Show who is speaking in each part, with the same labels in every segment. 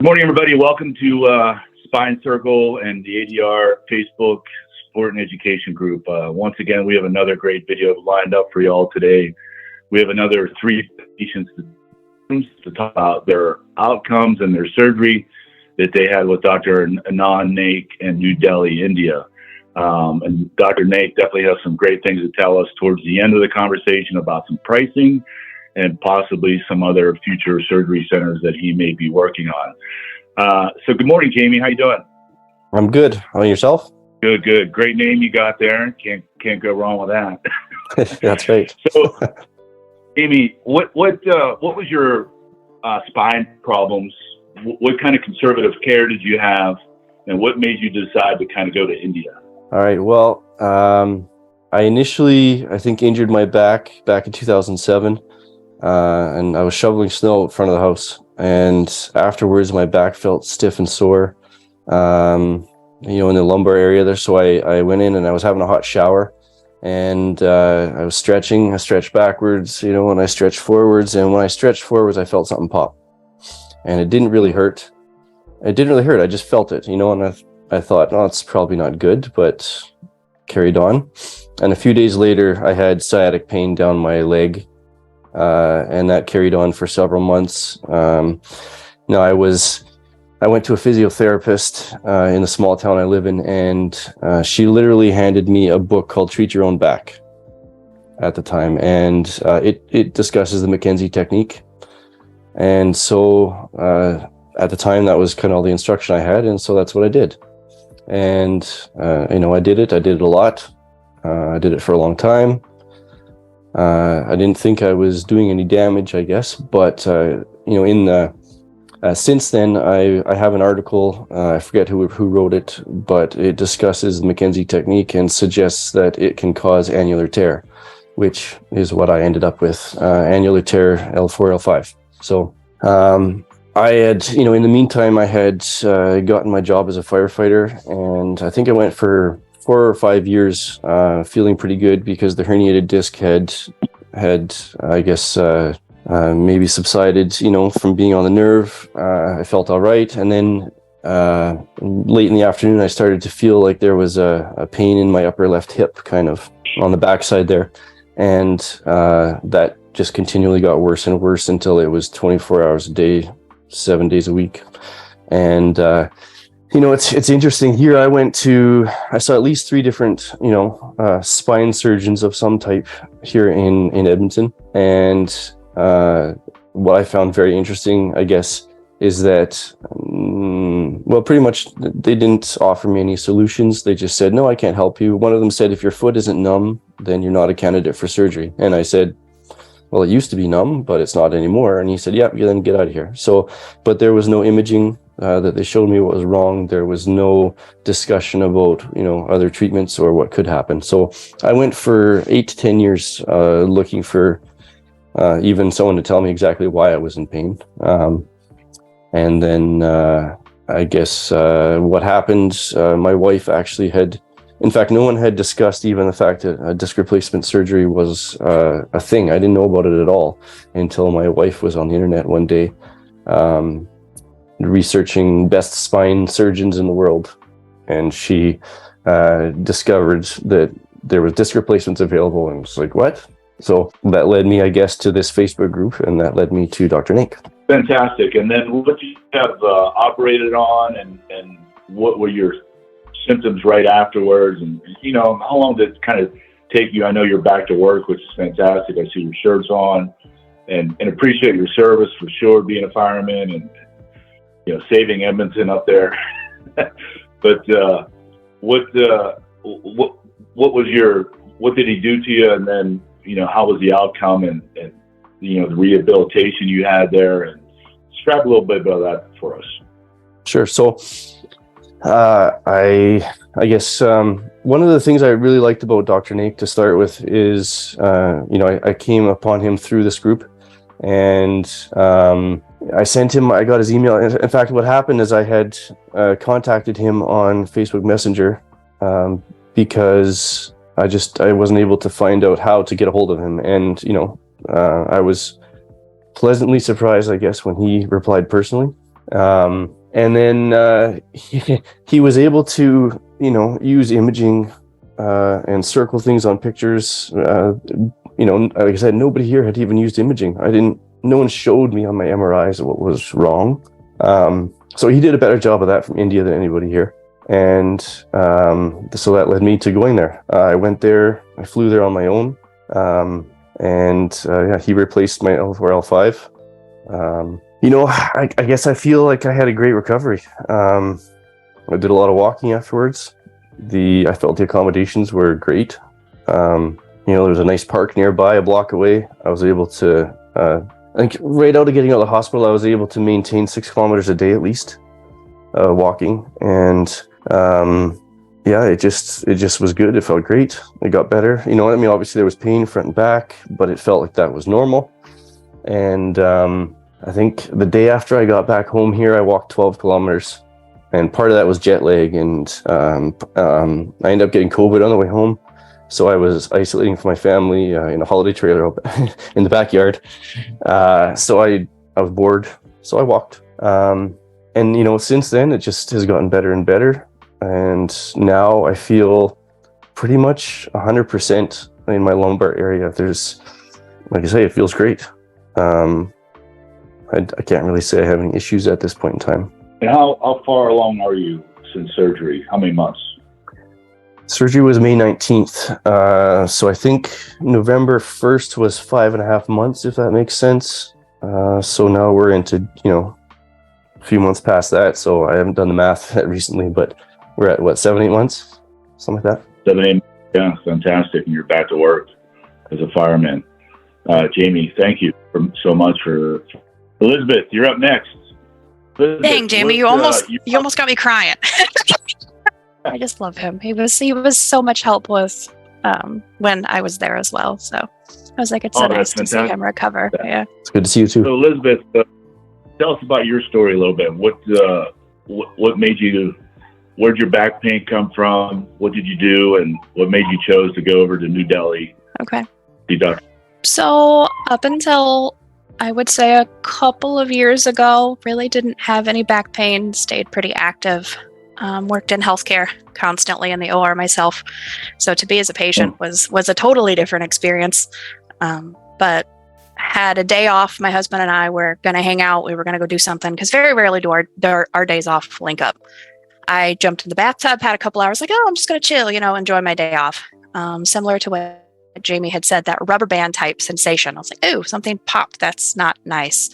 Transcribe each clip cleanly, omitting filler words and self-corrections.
Speaker 1: Good morning, everybody. Welcome to Spine Circle and the ADR Facebook Sport and Education Group. Once again, we have another great video lined up for y'all today. We have another 3 patients to talk about their outcomes and their surgery that they had with Dr. Anand Naik in New Delhi, India. And Dr. Naik definitely has some great things to tell us towards the end of the conversation about some pricing and possibly some other future surgery centers that he may be working on. So good morning, Jamie. How you doing?
Speaker 2: I'm good. How about yourself?
Speaker 1: Good. Great name you got there. Can't go wrong with that.
Speaker 2: That's right.
Speaker 1: So, Jamie, what was your spine problems? What kind of conservative care did you have, and what made you decide to kind of go to India?
Speaker 2: All right. Well, I initially, I think, injured my back in 2007. And I was shoveling snow in front of the house, and afterwards my back felt stiff and sore, in the lumbar area there. So I went in and I was having a hot shower, and I was stretching. I stretched backwards, and I stretched forwards. And when I stretched forwards, I felt something pop, and it didn't really hurt. I just felt it, and I thought, oh, it's probably not good, but carried on. And a few days later, I had sciatic pain down my leg. And that carried on for several months. I went to a physiotherapist in the small town I live in, and she literally handed me a book called Treat Your Own Back at the time, and it discusses the McKenzie technique. And so at the time, that was kind of all the instruction I had, and so that's what I did. And I did it a lot. I did it for a long time. I didn't think I was doing any damage, I guess, but since then, I have an article. I forget who wrote it, but it discusses the McKenzie technique and suggests that it can cause annular tear, which is what I ended up with, annular tear L4, L5. So I had, in the meantime, I had gotten my job as a firefighter, and I think I went for 4 or 5 years, feeling pretty good because the herniated disc had I guess, maybe subsided, from being on the nerve. I felt all right. And then late in the afternoon, I started to feel like there was a pain in my upper left hip, kind of on the backside there. And that just continually got worse and worse until it was 24 hours a day, 7 days a week. And it's interesting. Here I saw at least 3 different, spine surgeons of some type here in Edmonton. And what I found very interesting, I guess, is that, pretty much they didn't offer me any solutions. They just said, no, I can't help you. One of them said, if your foot isn't numb, then you're not a candidate for surgery. And I said, well, it used to be numb, but it's not anymore. And he said, yeah, then get out of here. So, but there was no imaging that they showed me what was wrong. There was no discussion about, other treatments or what could happen. So I went for 8 to 10 years looking for even someone to tell me exactly why I was in pain. And then I guess what happened, my wife actually in fact, no one had discussed even the fact that disc replacement surgery was a thing. I didn't know about it at all until my wife was on the internet one day researching best spine surgeons in the world. And she discovered that there was disc replacements available, and was like, what? So that led me, I guess, to this Facebook group, and that led me to Dr. Naik.
Speaker 1: Fantastic. And then what did you have operated on, and what were your symptoms right afterwards? And, how long did it kind of take you? I know you're back to work, which is fantastic. I see your shirts on, and appreciate your service for sure, being a fireman and, saving Edmonton up there. But what did he do to you? And then, how was the outcome and the rehabilitation you had there? And describe a little bit about that for us.
Speaker 2: Sure. So I guess one of the things I really liked about Dr. Naik to start with is, I came upon him through this group, and I got his email. In fact, what happened is I had contacted him on Facebook Messenger because I wasn't able to find out how to get a hold of him. And, I was pleasantly surprised, I guess, when he replied personally. And then he was able to, use imaging and circle things on pictures. Like I said, nobody here had even used imaging. No one showed me on my MRIs what was wrong. So he did a better job of that from India than anybody here. And so that led me to going there. I went there, I flew there on my own. He replaced my L4, L5. I guess I feel like I had a great recovery. I did a lot of walking afterwards. I felt the accommodations were great. There was a nice park nearby, a block away. I was able to, I think right out of getting out of the hospital, I was able to maintain 6 kilometers a day at least, walking. And it just was good. It felt great. It got better. Obviously there was pain front and back, but it felt like that was normal. And I think the day after I got back home here, I walked 12 kilometers. And part of that was jet lag. And I ended up getting COVID on the way home. So I was isolating from my family in a holiday trailer in the backyard. So I was bored. So I walked. Since then, it just has gotten better and better. And now I feel pretty much 100% in my lumbar area. Like I say, it feels great. I can't really say I have any issues at this point in time.
Speaker 3: And how far along are you since surgery? How many months?
Speaker 2: Surgery was May 19th. So I think November 1st was 5.5 months, if that makes sense. So now we're into, a few months past that. So I haven't done the math recently, but we're at 7-8 months, something like that.
Speaker 3: 7, 8 months. Yeah, fantastic. And you're back to work as a fireman. Jamie, thank you so much for Elizabeth. You're up next. Elizabeth,
Speaker 4: dang, Jamie, you almost got me crying. I just love him. He was so much help with when I was there as well. So I was like, it's so nice to see him recover. Yeah,
Speaker 2: it's good to see you too.
Speaker 3: So Elizabeth, tell us about your story a little bit. What made you? Where'd your back pain come from? What did you do, and what made you chose to go over to New Delhi?
Speaker 4: Okay.
Speaker 3: See doctor.
Speaker 4: So up until I would say a couple of years ago, really didn't have any back pain. Stayed pretty active. Worked in healthcare constantly in the OR myself. So to be as a patient was a totally different experience. But had a day off. My husband and I were going to hang out. We were going to go do something because very rarely do our days off link up. I jumped in the bathtub, had a couple hours, like, I'm just going to chill, enjoy my day off. Similar to what Jamie had said, that rubber band type sensation. I was like, something popped. That's not nice.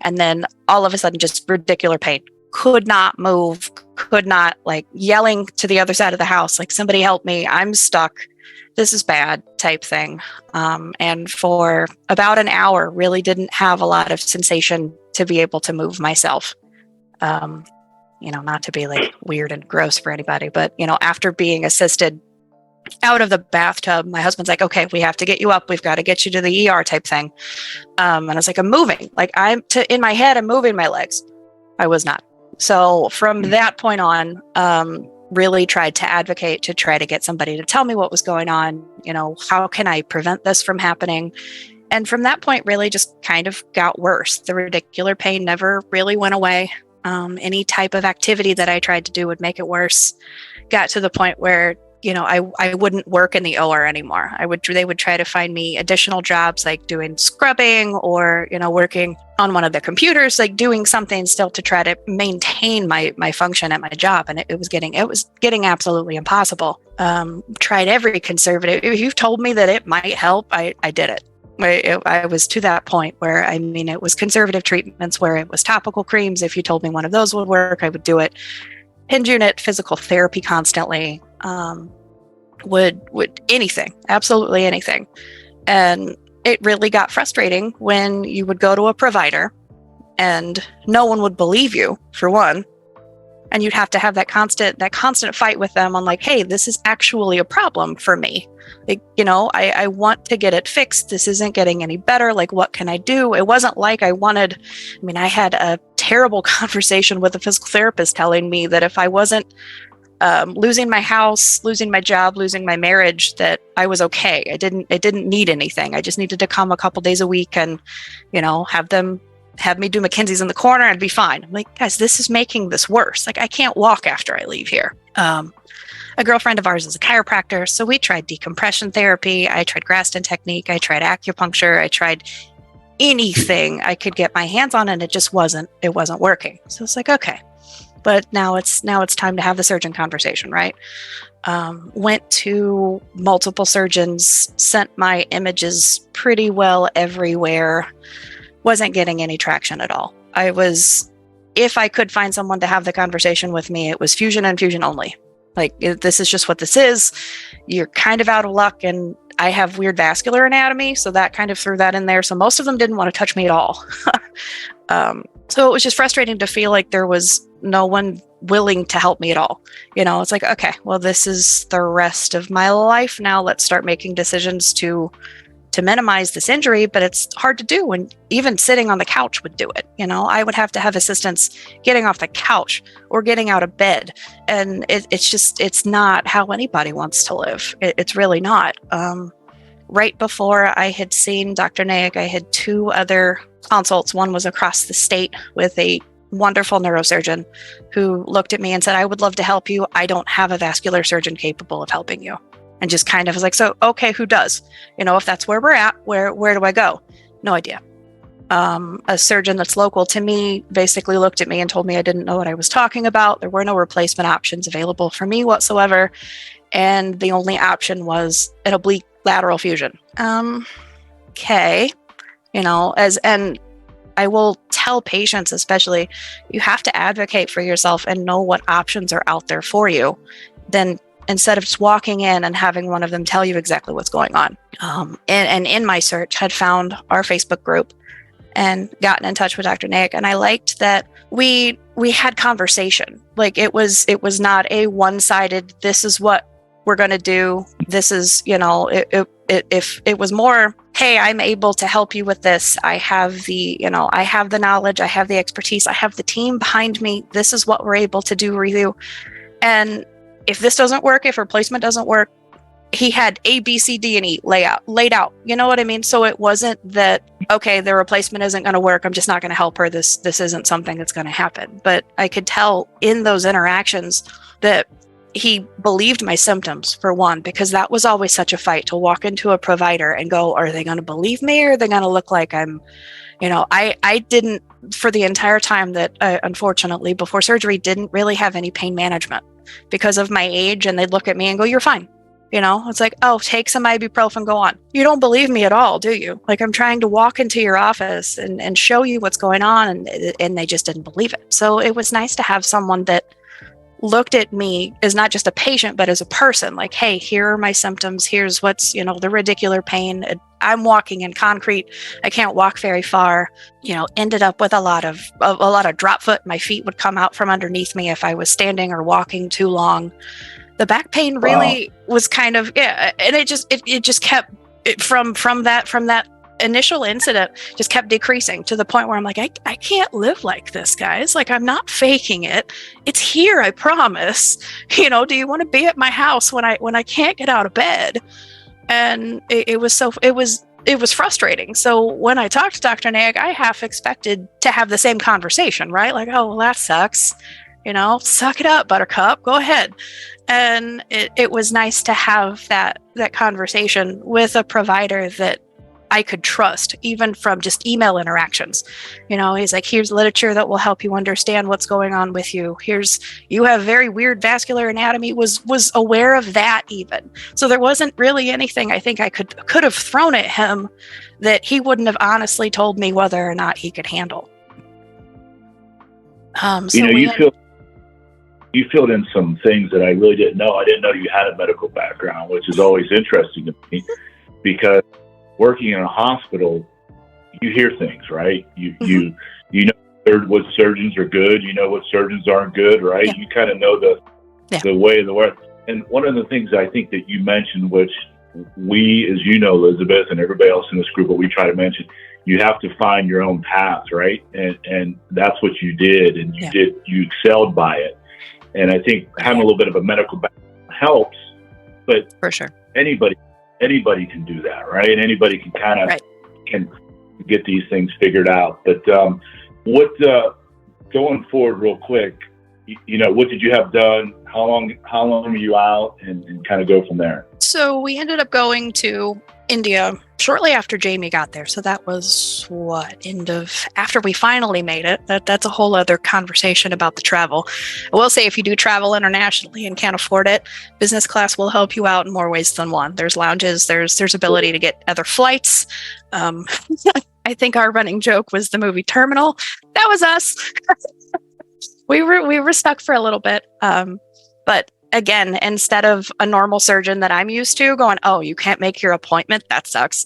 Speaker 4: And then all of a sudden, just ridiculous pain. Could not move, could not, like, yelling to the other side of the house, like, somebody help me, I'm stuck, this is bad type thing. And for about an hour, really didn't have a lot of sensation to be able to move myself. Not to be like weird and gross for anybody, but, after being assisted out of the bathtub, my husband's like, okay, we have to get you up. We've got to get you to the ER type thing. And I was like, I'm moving. Like in my head, I'm moving my legs. I was not. So from that point on, really tried to advocate to try to get somebody to tell me what was going on. How can I prevent this from happening? And from that point, really just kind of got worse. The ridiculous pain never really went away. Any type of activity that I tried to do would make it worse. Got to the point where, I wouldn't work in the OR anymore. They would try to find me additional jobs, like doing scrubbing or, working on one of the computers, like doing something still to try to maintain my function at my job. And it was getting absolutely impossible. Tried every conservative. If you've told me that it might help, I did it. I was to that point where, it was conservative treatments where it was topical creams. If you told me one of those would work, I would do it. Hinge unit, physical therapy constantly, would anything, absolutely anything. And it really got frustrating when you would go to a provider and no one would believe you, for one. And you'd have to have that constant fight with them on, like, hey, this is actually a problem for me. Like, I want to get it fixed. This isn't getting any better. Like, what can I do? It wasn't like I had a terrible conversation with a physical therapist telling me that if I wasn't losing my house, losing my job, losing my marriage, that I was okay. I didn't need anything. I just needed to come a couple days a week and, have them have me do McKenzie's in the corner, I'd be fine. I'm like, guys, this is making this worse. Like, I can't walk after I leave here. A girlfriend of ours is a chiropractor, so we tried decompression therapy. I tried Graston technique. I tried acupuncture. I tried anything I could get my hands on, and it just wasn't working. So it's like, okay, but now it's time to have the surgeon conversation, right? Went to multiple surgeons, sent my images pretty well everywhere, wasn't getting any traction at all. If I could find someone to have the conversation with me, it was fusion and fusion only. Like, this is just what this is. You're kind of out of luck, and I have weird vascular anatomy, so that kind of threw that in there. So most of them didn't want to touch me at all. So it was just frustrating to feel like there was no one willing to help me at all. It's like, okay, well, this is the rest of my life now. Let's start making decisions to minimize this injury, but it's hard to do when even sitting on the couch would do it. I would have to have assistance getting off the couch or getting out of bed. And it's not how anybody wants to live. It's really not. Right before I had seen Dr. Naik, I had 2 other consults. One was across the state with a wonderful neurosurgeon who looked at me and said, I would love to help you. I don't have a vascular surgeon capable of helping you. And just kind of was like, so, okay, who does? If that's where we're at, where do I go? No idea. A surgeon that's local to me basically looked at me and told me I didn't know what I was talking about. There were no replacement options available for me whatsoever. And the only option was an oblique lateral fusion. Okay. And I will tell patients, especially, you have to advocate for yourself and know what options are out there for you. Then instead of just walking in and having one of them tell you exactly what's going on. And in my search, had found our Facebook group and gotten in touch with Dr. Naik. And I liked that we had conversation. Like, it was not a one-sided, this is what we're going to do. This is, if it was more, hey, I'm able to help you with this. I have the knowledge, I have the expertise, I have the team behind me. This is what we're able to do with you. And if this doesn't work, if replacement doesn't work, he had A, B, C, D, and E laid out. You know what I mean? So it wasn't that, okay, the replacement isn't going to work, I'm just not going to help her. This isn't something that's going to happen. But I could tell in those interactions that he believed my symptoms, for one, because that was always such a fight to walk into a provider and go, are they going to believe me, or are they going to look like I'm, I didn't, for the entire time that unfortunately before surgery, didn't really have any pain management because of my age. And they'd look at me and go, you're fine. It's like, oh, take some ibuprofen, go on. You don't believe me at all, do you? Like, I'm trying to walk into your office and show you what's going on. And they just didn't believe it. So it was nice to have someone that looked at me as not just a patient, but as a person. Like, hey, here are my symptoms. Here's what's, the radicular pain. I'm walking in concrete. I can't walk very far. Ended up with a lot of drop foot. My feet would come out from underneath me if I was standing or walking too long. The back pain really was kind of, and it just kept from that initial incident, just kept decreasing to the point where I'm like, I can't live like this, guys. Like, I'm not faking it. It's here, I promise. Do you want to be at my house when I can't get out of bed? And it was frustrating. So when I talked to Dr. Naik, I half expected to have the same conversation, right? Like, oh, well, that sucks. Suck it up, buttercup, go ahead. And it was nice to have that conversation with a provider that I could trust, even from just email interactions. He's like, here's literature that will help you understand what's going on with you. You have very weird vascular anatomy, was aware of that even. So there wasn't really anything I think I could have thrown at him that he wouldn't have honestly told me whether or not he could handle.
Speaker 1: You filled in some things that I really didn't know. I didn't know you had a medical background, which is always interesting to me, because working in a hospital, you hear things, right? You know what surgeons are good. You know what surgeons aren't good, right? Yeah. You kind of know the way of the work. And one of the things I think that you mentioned, which we, as you know, Elizabeth, and everybody else in this group, what we try to mention, you have to find your own path, right? And that's what you did, and you excelled by it. And I think having a little bit of a medical background helps, but
Speaker 4: for sure,
Speaker 1: anybody can do that, right? And anybody can kind of can
Speaker 3: get these things figured out. But what going forward, real quick, what did you have done? How long were you out, and kind of go from there?
Speaker 4: So we ended up going to India shortly after Jamie got there. So that was after we finally made it. That's a whole other conversation about the travel. I will say, if you do travel internationally and can't afford it, business class will help you out in more ways than one. There's lounges, there's ability to get other flights. I think our running joke was the movie Terminal. That was us. We were stuck for a little bit. But again, instead of a normal surgeon that I'm used to going, oh, you can't make your appointment, that sucks.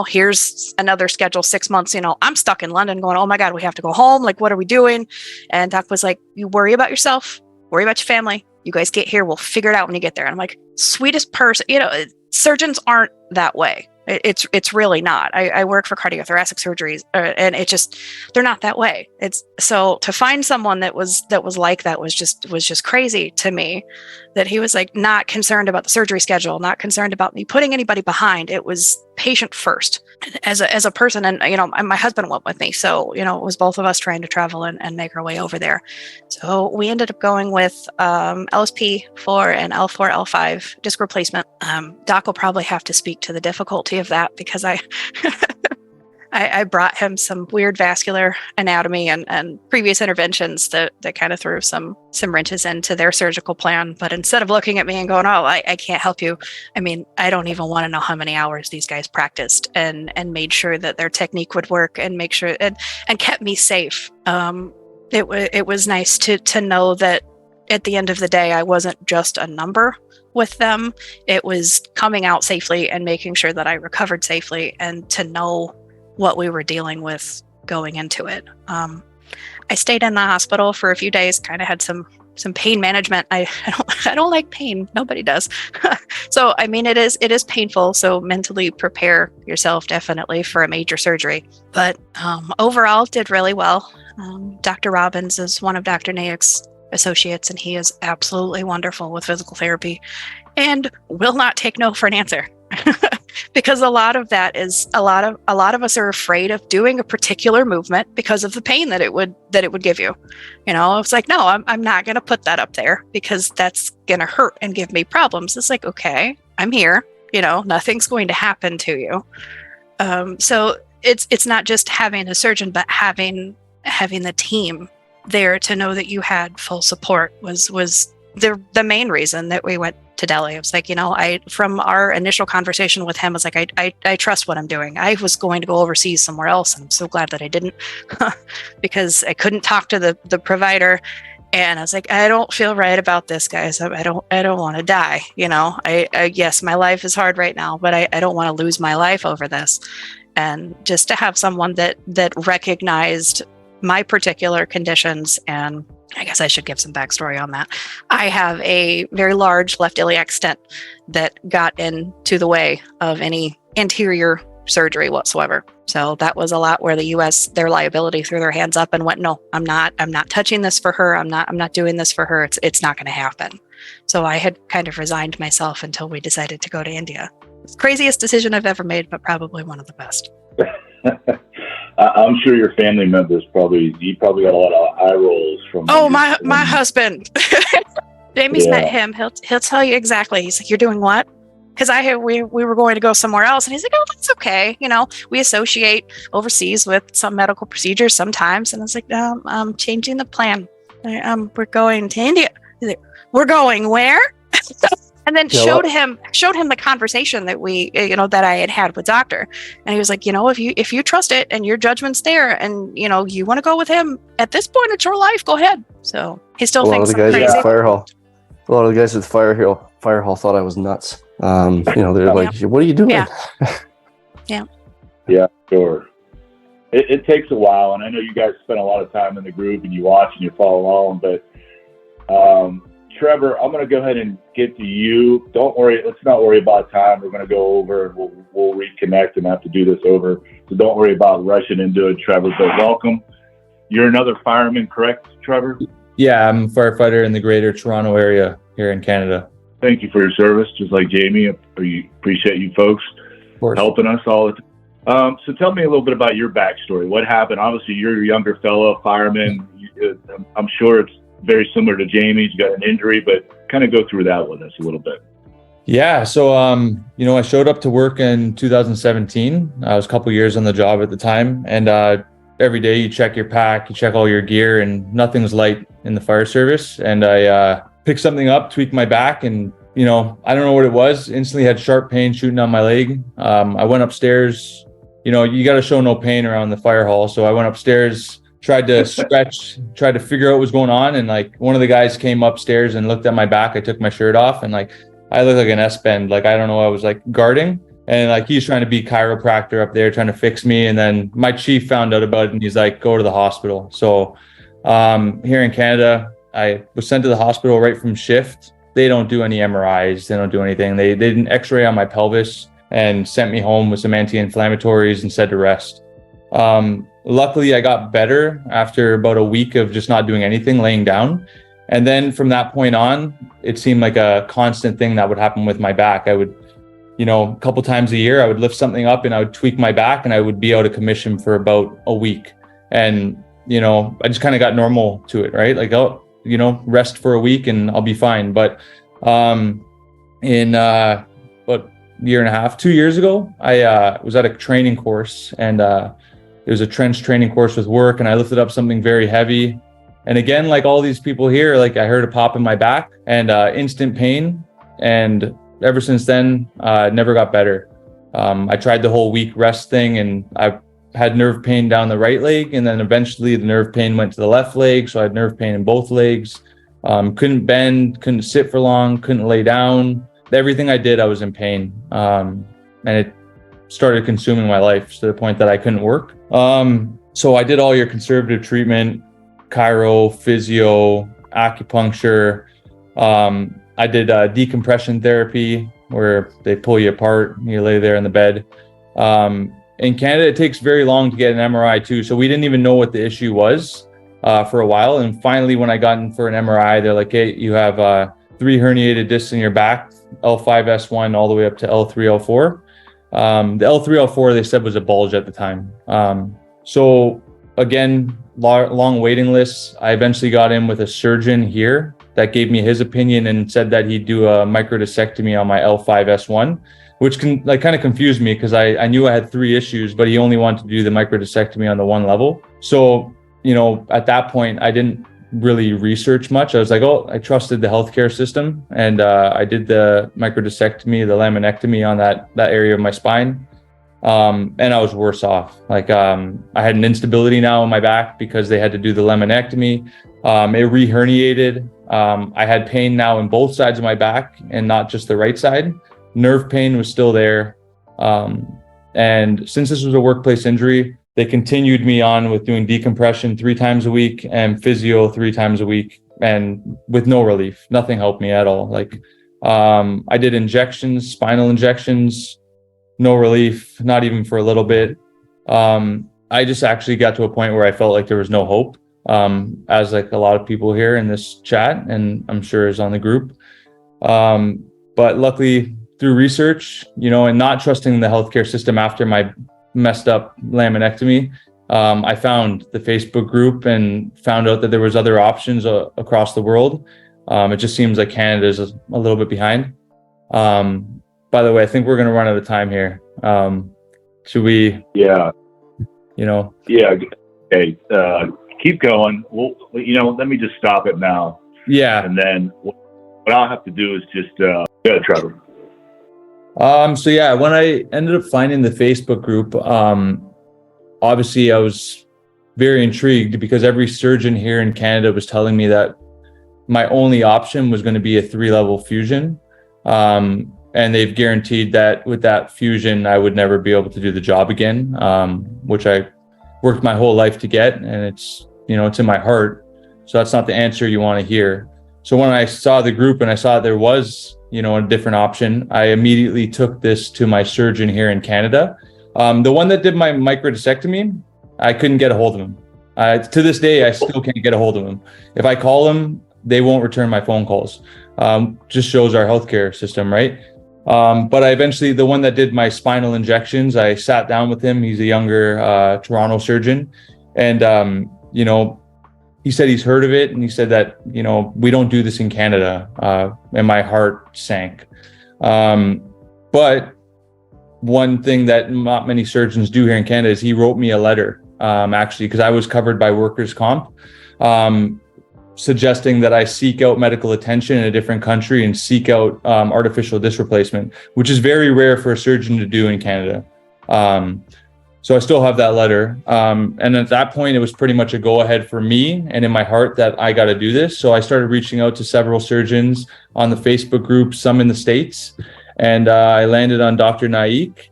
Speaker 4: Here's another schedule 6 months. I'm stuck in London going, oh my God, we have to go home. Like, what are we doing? And Doc was like, you worry about yourself, worry about your family. You guys get here, we'll figure it out when you get there. And I'm like, sweetest person. Surgeons aren't that way. It's really not. I work for cardiothoracic surgeries, and they're not that way. It's so to find someone that was like that was just crazy to me. That he was like not concerned about the surgery schedule, not concerned about me putting anybody behind. It was patient first as a person, and my husband went with me, so it was both of us trying to travel and make our way over there. So we ended up going with LSP for an L4 L5 disc replacement. Doc will probably have to speak to the difficulty of that, because I brought him some weird vascular anatomy and previous interventions that kind of threw some wrenches into their surgical plan. But instead of looking at me and going, oh, I can't help you, I don't even want to know how many hours these guys practiced and made sure that their technique would work and make sure and kept me safe. It was nice to know that at the end of the day, I wasn't just a number with them. It was coming out safely and making sure that I recovered safely, and to know what we were dealing with going into it. I stayed in the hospital for a few days, kind of had some pain management. I don't like pain. Nobody does. So, it is painful. So mentally prepare yourself definitely for a major surgery. But overall, did really well. Dr. Robbins is one of Dr. Nayek's associates, and he is absolutely wonderful with physical therapy and will not take no for an answer. Because a lot of that is a lot of us are afraid of doing a particular movement because of the pain that it would give you. It's like, no, I'm not going to put that up there because that's going to hurt and give me problems. It's like, okay, I'm here, nothing's going to happen to you. So it's not just having a surgeon, but having the team there to know that you had full support was the main reason that we went to Delhi. It was like, from our initial conversation with him, I was like, I trust what I'm doing. I was going to go overseas somewhere else, and I'm so glad that I didn't, because I couldn't talk to the provider. And I was like, I don't feel right about this, guys. I don't want to die. Yes, my life is hard right now, but I don't want to lose my life over this. And just to have someone that recognized my particular conditions, and I guess I should give some backstory on that. I have a very large left iliac stent that got into the way of any anterior surgery whatsoever. So that was a lot where the U.S., their liability, threw their hands up and went, no, I'm not touching this for her. I'm not doing this for her. It's not going to happen. So I had kind of resigned myself until we decided to go to India. It's the craziest decision I've ever made, but probably one of the best.
Speaker 3: I'm sure your family members you probably got a lot of eye rolls from.
Speaker 4: Oh, my husband. Jamie's met him. He'll tell you exactly. He's like, you're doing what? Because we were going to go somewhere else, and he's like, oh, that's okay. We associate overseas with some medical procedures sometimes, and I was like, no, I'm changing the plan. We're going to India. He's like, we're going where? And then showed him the conversation that that I had with Doctor, and he was like, if you trust it and your judgment's there, and you want to go with him at this point, it's your life. Go ahead. So he still thinks I'm crazy.
Speaker 2: A lot of the guys at the fire hall thought I was nuts. They're like, what are you doing?
Speaker 3: Yeah, sure. It takes a while, and I know you guys spend a lot of time in the group and you watch and you follow along, but Trevor, I'm going to go ahead and get to you. Don't worry. Let's not worry about time. We're going to go over and we'll reconnect and have to do this over. So don't worry about rushing into it, Trevor, but welcome. You're another fireman, correct, Trevor?
Speaker 5: Yeah, I'm a firefighter in the greater Toronto area here in Canada.
Speaker 3: Thank you for your service, just like Jamie. We appreciate you folks helping us all the So tell me a little bit about your backstory. What happened? Obviously, you're a younger fellow, fireman. I'm sure it's very similar to Jamie's. You got an injury, but kind of go through that with us a little bit.
Speaker 5: Yeah. So, I showed up to work in 2017. I was a couple years on the job at the time. And every day you check your pack, you check all your gear, and nothing's light in the fire service. And I picked something up, tweaked my back, and, I don't know what it was. Instantly had sharp pain shooting down my leg. I went upstairs. You got to show no pain around the fire hall. So I went upstairs, tried to stretch, tried to figure out what was going on. And like one of the guys came upstairs and looked at my back. I took my shirt off and like, I looked like an S-bend. Like, I don't know. I was like guarding and like, he's trying to be chiropractor up there, trying to fix me. And then my chief found out about it and he's like, go to the hospital. So here in Canada, I was sent to the hospital right from shift. They don't do any MRIs. They don't do anything. They did an x-ray on my pelvis and sent me home with some anti-inflammatories and said to rest. Luckily, I got better after about a week of just not doing anything, laying down. And then from that point on, it seemed like a constant thing that would happen with my back. I would, a couple times a year, I would lift something up and I would tweak my back and I would be out of commission for about a week. And, I just kind of got normal to it, right? Like, rest for a week and I'll be fine. But in about year and a half, 2 years ago, I was at a training course and it was a trench training course with work and I lifted up something very heavy. And again, like all these people here, like I heard a pop in my back and instant pain. And ever since then, it never got better. I tried the whole week rest thing and I had nerve pain down the right leg. And then eventually the nerve pain went to the left leg. So I had nerve pain in both legs. Couldn't bend, couldn't sit for long, couldn't lay down. Everything I did, I was in pain. And it started consuming my life to the point that I couldn't work. So I did all your conservative treatment, chiro, physio, acupuncture. I did decompression therapy where they pull you apart and you lay there in the bed. In Canada, it takes very long to get an MRI too. So we didn't even know what the issue was for a while. And finally, when I got in for an MRI, they're like, hey, you have 3 herniated discs in your back, L5-S1 all the way up to L3-L4. The L3-L4 they said was a bulge at the time. So again, long waiting lists. I eventually got in with a surgeon here that gave me his opinion and said that he'd do a microdiscectomy on my L5-S1, which kind of confused me because I knew I had 3 issues, but he only wanted to do the microdiscectomy on the one level. So, at that point, I didn't really research much. I was like, I trusted the healthcare system. And I did the microdiscectomy, the laminectomy on that area of my spine. And I was worse off. Like, I had an instability now in my back because they had to do the laminectomy. It re-herniated. I had pain now in both sides of my back and not just the right side. Nerve pain was still there. And since this was a workplace injury, they continued me on with doing decompression 3 times a week and physio 3 times a week, and with no relief. Nothing helped me at all. Like, I did injections, spinal injections, no relief, not even for a little bit. I just actually got to a point where I felt like there was no hope, as like a lot of people here in this chat, and I'm sure is on the group. But luckily, through research, and not trusting the healthcare system after my messed up laminectomy, I found the Facebook group and found out that there was other options across the world. It just seems like Canada is a little bit behind. By the way, I think we're going to run out of time here. Should we?
Speaker 3: Yeah. Yeah. Okay. Keep going. Well, let me just stop it now.
Speaker 5: Yeah.
Speaker 3: And then what I'll have to do is just, Trevor.
Speaker 5: So yeah, when I ended up finding the Facebook group, obviously I was very intrigued because every surgeon here in Canada was telling me that my only option was going to be a 3-level fusion. And they've guaranteed that with that fusion, I would never be able to do the job again, which I worked my whole life to get. And it's, it's in my heart. So that's not the answer you want to hear. So when I saw the group and I saw there was, a different option, I immediately took this to my surgeon here in Canada. The one that did my microdiscectomy, I couldn't get a hold of him. To this day, I still can't get a hold of him. If I call him, they won't return my phone calls. Just shows our healthcare system, right? But I eventually, the one that did my spinal injections, I sat down with him. He's a younger Toronto surgeon. And, he said he's heard of it. And he said that, we don't do this in Canada. And my heart sank. But one thing that not many surgeons do here in Canada is he wrote me a letter, actually, because I was covered by workers' comp, suggesting that I seek out medical attention in a different country and seek out artificial disc replacement, which is very rare for a surgeon to do in Canada. So I still have that letter. And at that point, it was pretty much a go-ahead for me and in my heart that I got to do this. So I started reaching out to several surgeons on the Facebook group, some in the States, and I landed on Dr. Naik.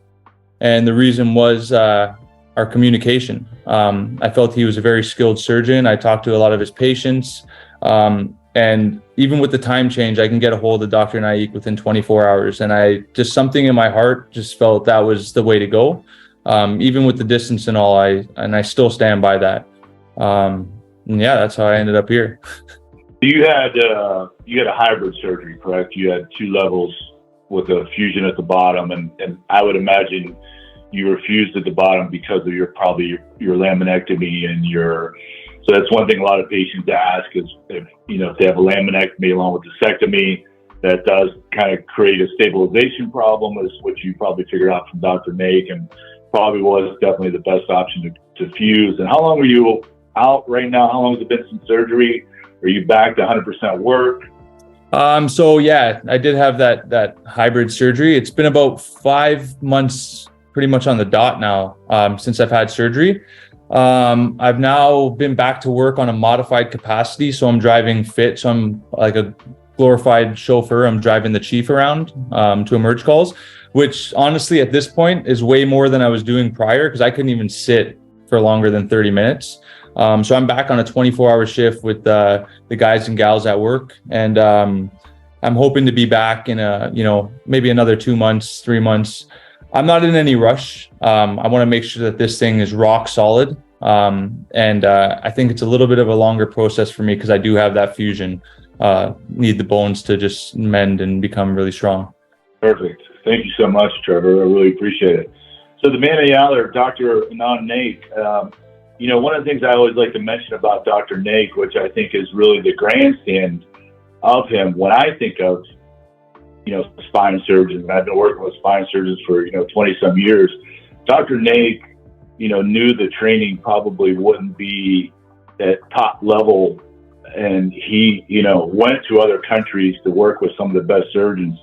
Speaker 5: And the reason was our communication. I felt he was a very skilled surgeon. I talked to a lot of his patients. And even with the time change, I can get a hold of Dr. Naik within 24 hours. And something in my heart just felt that was the way to go. Even with the distance and all, I still stand by that. And yeah, that's how I ended up here.
Speaker 3: You had a hybrid surgery, correct? You had 2 levels with a fusion at the bottom, and I would imagine you were fused at the bottom because of your laminectomy and so that's one thing a lot of patients ask is if they have a laminectomy along with discectomy, that does kind of create a stabilization problem, is what you probably figured out from Dr. Naik, and probably was definitely the best option to fuse. And how long were you out right now? How long has it been since surgery? Are you back to 100% work?
Speaker 5: So yeah, I did have that hybrid surgery. It's been about 5 months pretty much on the dot now, since I've had surgery. I've now been back to work on a modified capacity. So I'm driving fit. So I'm like a glorified chauffeur. I'm driving the chief around, to emerge calls, which honestly at this point is way more than I was doing prior, because I couldn't even sit for longer than 30 minutes. So I'm back on a 24-hour shift with the guys and gals at work. And I'm hoping to be back in maybe another 2 months, 3 months. I'm not in any rush. I want to make sure that this thing is rock solid. And I think it's a little bit of a longer process for me because I do have that fusion. Need the bones to just mend and become really strong.
Speaker 3: Perfect. Thank you so much, Trevor. I really appreciate it. So the man of the hour, Dr. Anand Naik, one of the things I always like to mention about Dr. Naik, which I think is really the grandstand of him, when I think of, spine surgeons, and I've been working with spine surgeons for, 20 some years, Dr. Naik, knew the training probably wouldn't be at top level. And he, went to other countries to work with some of the best surgeons.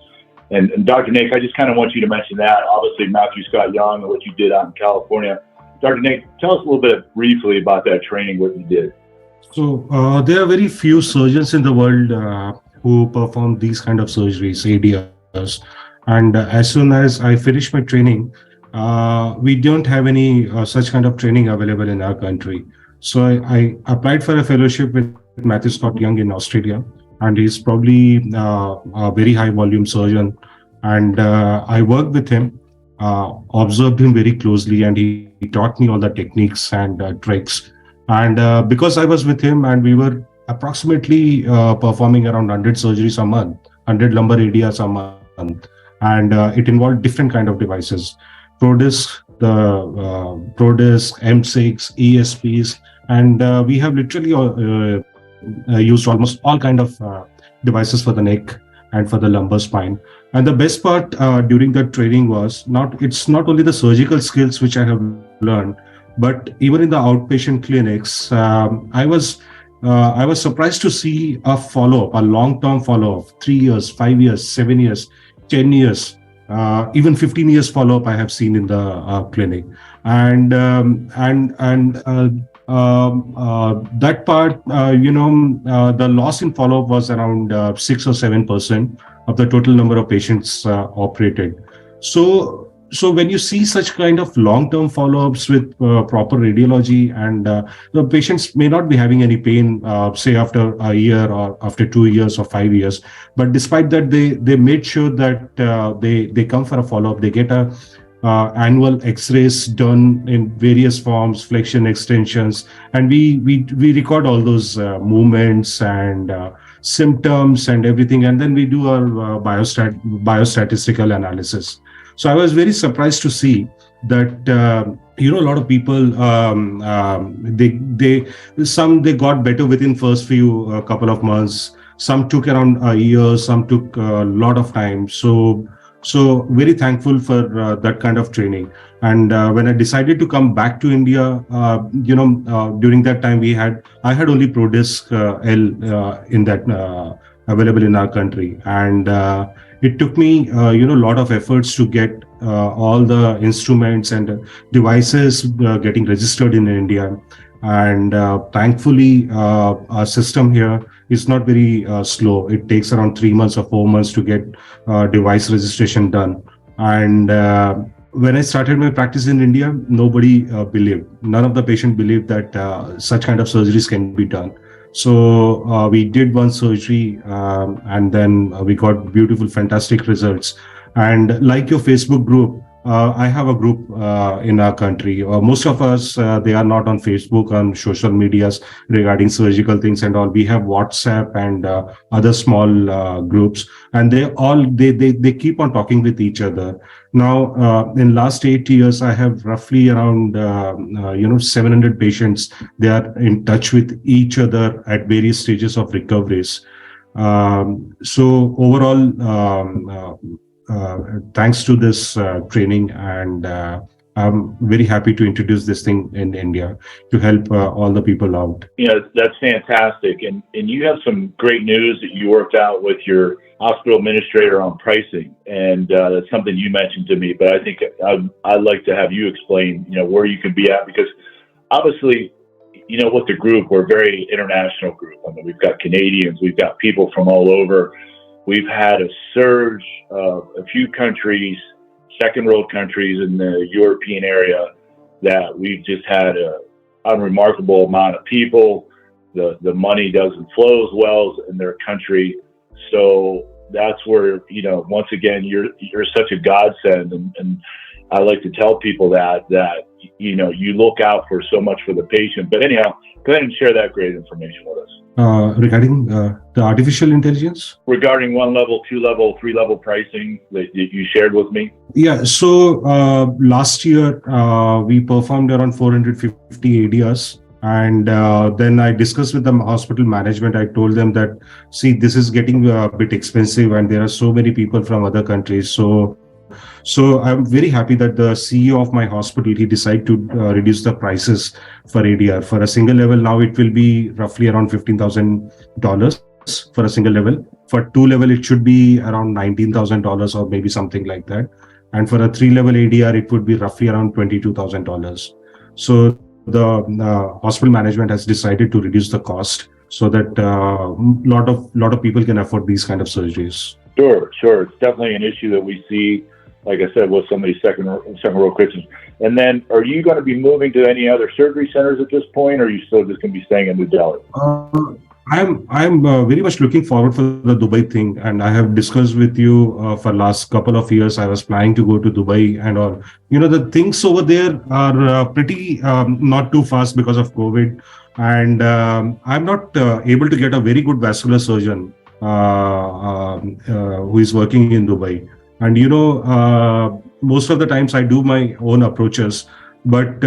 Speaker 3: And Dr. Naik, I just kind of want you to mention that. Obviously, Matthew Scott Young and what you did out in California. Dr. Naik, tell us a little bit briefly about that training, what you did.
Speaker 6: So there are very few surgeons in the world who perform these kind of surgeries, ADRs. And as soon as I finished my training, we don't have any such kind of training available in our country. So I applied for a fellowship with Matthew Scott Young in Australia, and he's probably a very high volume surgeon. And I worked with him, observed him very closely, and he taught me all the techniques and tricks. And because I was with him, and we were approximately performing around 100 surgeries a month, 100 lumbar ADRs a month, and it involved different kind of devices, ProDisc, ProDisc, M6, ESPs, and we have literally used almost all kind of devices for the neck and for the lumbar spine. And the best part during that training was it's not only the surgical skills which I have learned, but even in the outpatient clinics, I was surprised to see a follow-up, a long-term follow-up, 3 years, 5 years, 7 years, 10 years, even 15 years follow-up I have seen in the clinic. And that part, the loss in follow-up was around 6 or 7% of the total number of patients operated. So when you see such kind of long-term follow-ups with proper radiology, and the patients may not be having any pain, say after a year or after 2 years or 5 years, but despite that, they made sure that they come for a follow-up. They get annual X-rays done in various forms, flexion, extensions, and we record all those movements and symptoms and everything, and then we do our biostatistical analysis. So I was very surprised to see that a lot of people they got better within first few couple of months. Some took around a year, some took a lot of time. So very thankful for that kind of training. And when I decided to come back to India, during that time I had only ProDisc L in that available in our country, and it took me a lot of efforts to get all the instruments and devices getting registered in India. And thankfully, our system here is not very slow. It takes around 3 months or 4 months to get device registration done. And when I started my practice in India, nobody believed. None of the patients believed that such kind of surgeries can be done. So we did one surgery, and then we got beautiful, fantastic results. And like your Facebook group, I have a group in our country. Most of us, they are not on Facebook, on social medias regarding surgical things and all. We have WhatsApp and other small groups, and they keep on talking with each other. Now, in last 8 years, I have roughly around 700 patients. They are in touch with each other at various stages of recoveries. So overall, thanks to this training, and I'm very happy to introduce this thing in India to help all the people out.
Speaker 1: That's fantastic. And you have some great news that you worked out with your hospital administrator on pricing. And that's something you mentioned to me, but I think I'd like to have you explain, where you can be at, because obviously, with the group, we're a very international group. I mean, we've got Canadians, we've got people from all over. We've had a surge of a few countries, second world countries in the European area, that we've just had an unremarkable amount of people. The money doesn't flow as well in their country. So that's where, once again, you're such a godsend. And I like to tell people that you look out for so much for the patient. But anyhow, go ahead and share that great information with us.
Speaker 6: Regarding the artificial intelligence?
Speaker 1: Regarding 1 level, 2 level, 3 level pricing that you shared with me?
Speaker 6: Yeah, so last year we performed around 450 ADRs. And then I discussed with the hospital management. I told them that, see, this is getting a bit expensive and there are so many people from other countries. So I'm very happy that the CEO of my hospital, he decided to reduce the prices for ADR. For a single level, now it will be roughly around $15,000 for a single level. For 2 level, it should be around $19,000 or maybe something like that. And for a 3 level ADR, it would be roughly around $22,000. So the hospital management has decided to reduce the cost so that lot of people can afford these kind of surgeries.
Speaker 1: Sure. It's definitely an issue that we see, like I said, with some of these second world countries. And then, are you going to be moving to any other surgery centers at this point, or are you still just going to be staying in New Delhi?
Speaker 6: I'm very much looking forward for the Dubai thing, and I have discussed with you for last couple of years. I was planning to go to Dubai and all. The things over there are pretty not too fast because of COVID, and I'm not able to get a very good vascular surgeon who is working in Dubai. And most of the times I do my own approaches, but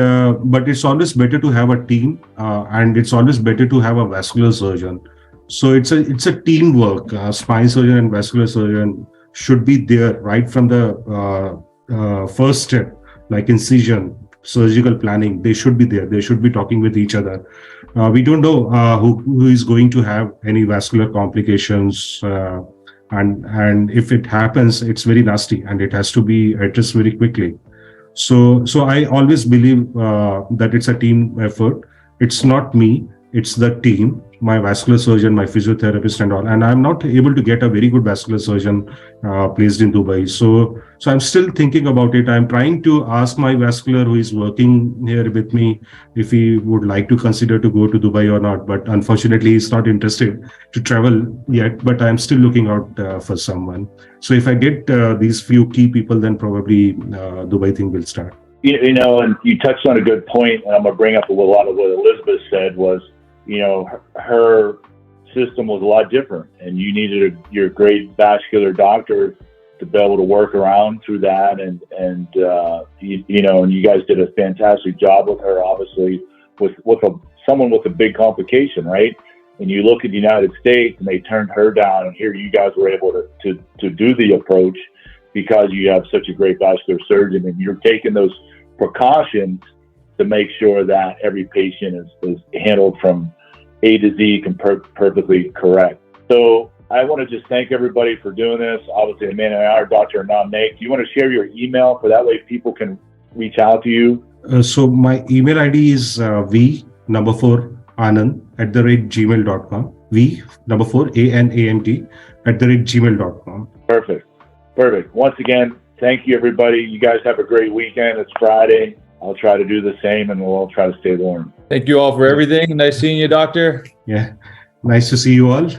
Speaker 6: it's always better to have a team, and it's always better to have a vascular surgeon. So it's a teamwork. Spine surgeon and vascular surgeon should be there right from the first step, like incision, surgical planning. They should be there. They should be talking with each other. We don't know who is going to have any vascular complications. And if it happens, it's very nasty and it has to be addressed very quickly. So I always believe that it's a team effort. It's not me, it's the team, my vascular surgeon, my physiotherapist and all. And I'm not able to get a very good vascular surgeon placed in Dubai. So I'm still thinking about it. I'm trying to ask my vascular who is working here with me if he would like to consider to go to Dubai or not. But unfortunately, he's not interested to travel yet. But I'm still looking out for someone. So if I get these few key people, then probably Dubai thing will start.
Speaker 1: And you touched on a good point, and I'm going to bring up a lot of what Elizabeth said was, her
Speaker 3: system was a lot different, and you needed your great vascular doctor to be able to work around through that. And you guys did a fantastic job with her, obviously, with someone with a big complication, right? And you look at the United States and they turned her down, and here you guys were able to do the approach because you have such a great vascular surgeon, and you're taking those precautions to make sure that every patient is handled from A to Z perfectly correct. So I want to just thank everybody for doing this. Obviously, Amanda and I are Dr. Anand Naik. Do you want to share your email for that way people can reach out to you?
Speaker 6: So my email ID is v4anand@gmail.com. v4anant@gmail.com.
Speaker 3: Perfect. Once again, thank you, everybody. You guys have a great weekend. It's Friday. I'll try to do the same, and we'll all try to stay warm.
Speaker 5: Thank you all for everything. Nice seeing you, doctor.
Speaker 6: Yeah. Nice to see you all.